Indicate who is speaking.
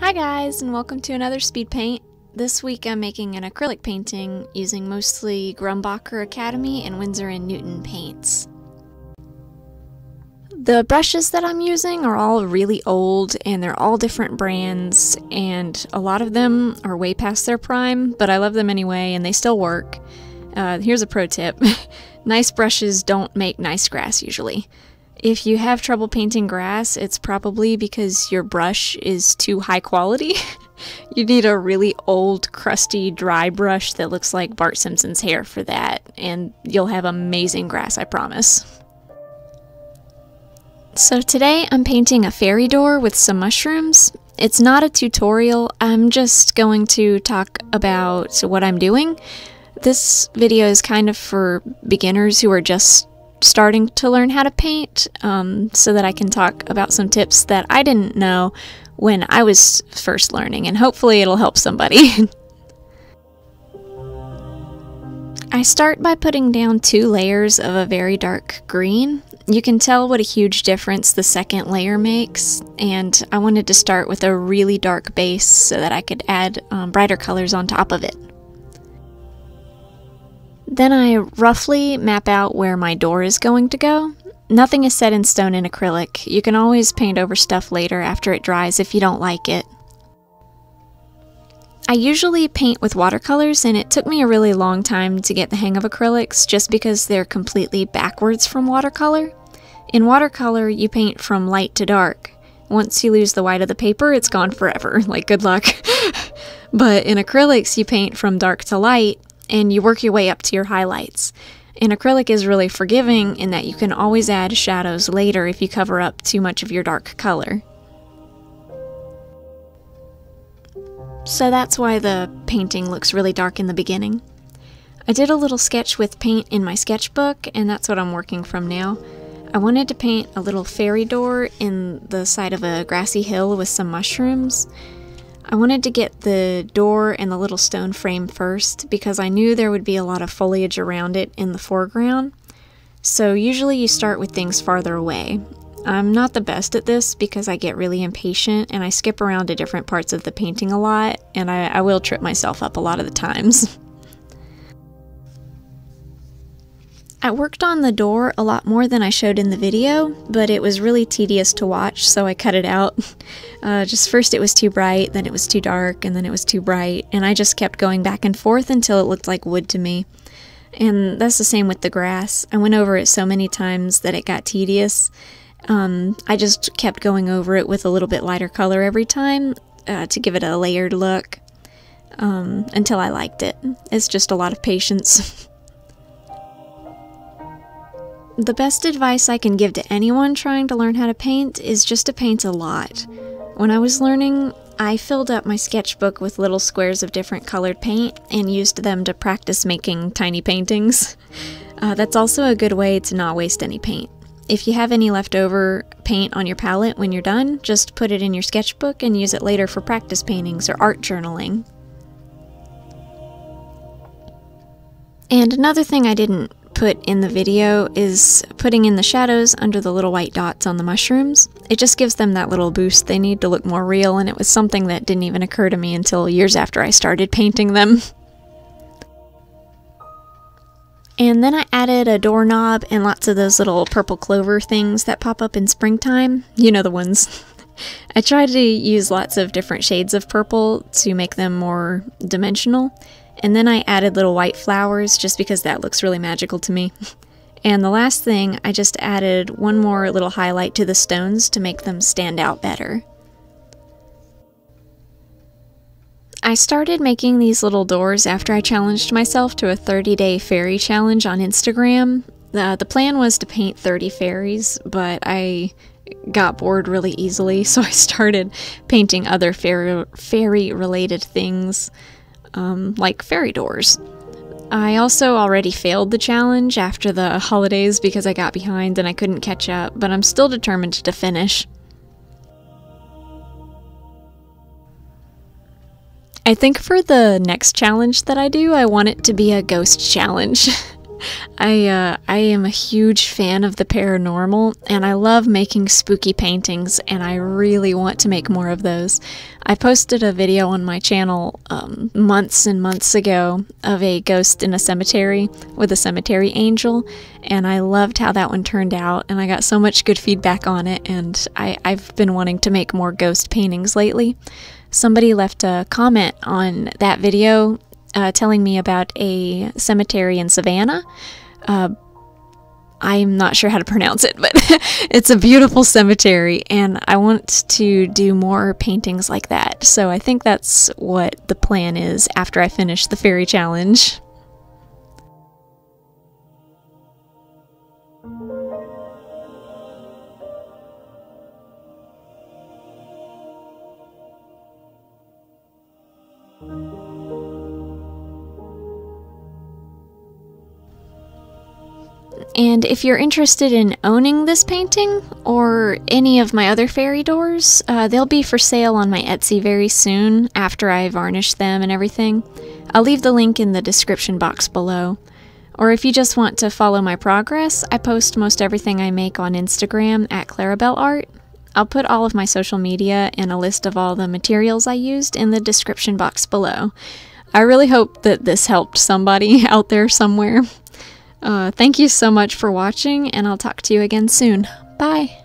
Speaker 1: Hi guys, and welcome to another speed paint. This week I'm making an acrylic painting using mostly Grumbacher Academy and Winsor and Newton paints. The brushes that I'm using are all really old and they're all different brands, and a lot of them are way past their prime, but I love them anyway and they still work. Here's a pro tip. Nice brushes don't make nice grass usually. If you have trouble painting grass, it's probably because your brush is too high quality. You need a really old, crusty, dry brush that looks like Bart Simpson's hair for that, and you'll have amazing grass, I promise. So today I'm painting a fairy door with some mushrooms. It's not a tutorial, I'm just going to talk about what I'm doing. This video is kind of for beginners who are just starting to learn how to paint, so that I can talk about some tips that I didn't know when I was first learning, and hopefully it'll help somebody. I start by putting down 2 layers of a very dark green. You can tell what a huge difference the second layer makes, and I wanted to start with a really dark base so that I could add brighter colors on top of it. Then I roughly map out where my door is going to go. Nothing is set in stone in acrylic. You can always paint over stuff later after it dries if you don't like it. I usually paint with watercolors, and it took me a really long time to get the hang of acrylics just because they're completely backwards from watercolor. In watercolor, you paint from light to dark. Once you lose the white of the paper, it's gone forever. Like, good luck. But in acrylics, you paint from dark to light, and you work your way up to your highlights. And acrylic is really forgiving in that you can always add shadows later if you cover up too much of your dark color. So that's why the painting looks really dark in the beginning. I did a little sketch with paint in my sketchbook, and that's what I'm working from now. I wanted to paint a little fairy door in the side of a grassy hill with some mushrooms. I wanted to get the door and the little stone frame first because I knew there would be a lot of foliage around it in the foreground. So usually you start with things farther away. I'm not the best at this because I get really impatient and I skip around to different parts of the painting a lot, and I will trip myself up a lot of the times. I worked on the door a lot more than I showed in the video, but it was really tedious to watch, so I cut it out. Just first it was too bright, then it was too dark, and then it was too bright, and I just kept going back and forth until it looked like wood to me. And that's the same with the grass. I went over it so many times that it got tedious. I just kept going over it with a little bit lighter color every time to give it a layered look until I liked it. It's just a lot of patience. The best advice I can give to anyone trying to learn how to paint is just to paint a lot. When I was learning, I filled up my sketchbook with little squares of different colored paint and used them to practice making tiny paintings. That's also a good way to not waste any paint. If you have any leftover paint on your palette when you're done, just put it in your sketchbook and use it later for practice paintings or art journaling. And another thing I didn't put in the video is putting in the shadows under the little white dots on the mushrooms. It just gives them that little boost they need to look more real, and it was something that didn't even occur to me until years after I started painting them. And then I added a doorknob and lots of those little purple clover things that pop up in springtime. You know the ones. I tried to use lots of different shades of purple to make them more dimensional. And then I added little white flowers just because that looks really magical to me. And the last thing, I just added one more little highlight to the stones to make them stand out better. I started making these little doors after I challenged myself to a 30-day fairy challenge on Instagram. The plan was to paint 30 fairies, but I got bored really easily, so I started painting other fairy-related things. Like fairy doors. I also already failed the challenge after the holidays because I got behind and I couldn't catch up, but I'm still determined to finish. I think for the next challenge that I do, I want it to be a ghost challenge. I am a huge fan of the paranormal, and I love making spooky paintings, and I really want to make more of those. I posted a video on my channel months and months ago of a ghost in a cemetery with a cemetery angel, and I loved how that one turned out, and I got so much good feedback on it, and I've been wanting to make more ghost paintings lately. Somebody left a comment on that video telling me about a cemetery in Savannah. I'm not sure how to pronounce it, but it's a beautiful cemetery, and I want to do more paintings like that. So I think that's what the plan is after I finish the fairy challenge. And if you're interested in owning this painting, or any of my other fairy doors, they'll be for sale on my Etsy very soon, after I varnish them and everything. I'll leave the link in the description box below. Or if you just want to follow my progress, I post most everything I make on Instagram at ClaraBelleArt. I'll put all of my social media and a list of all the materials I used in the description box below. I really hope that this helped somebody out there somewhere. Thank you so much for watching, and I'll talk to you again soon. Bye!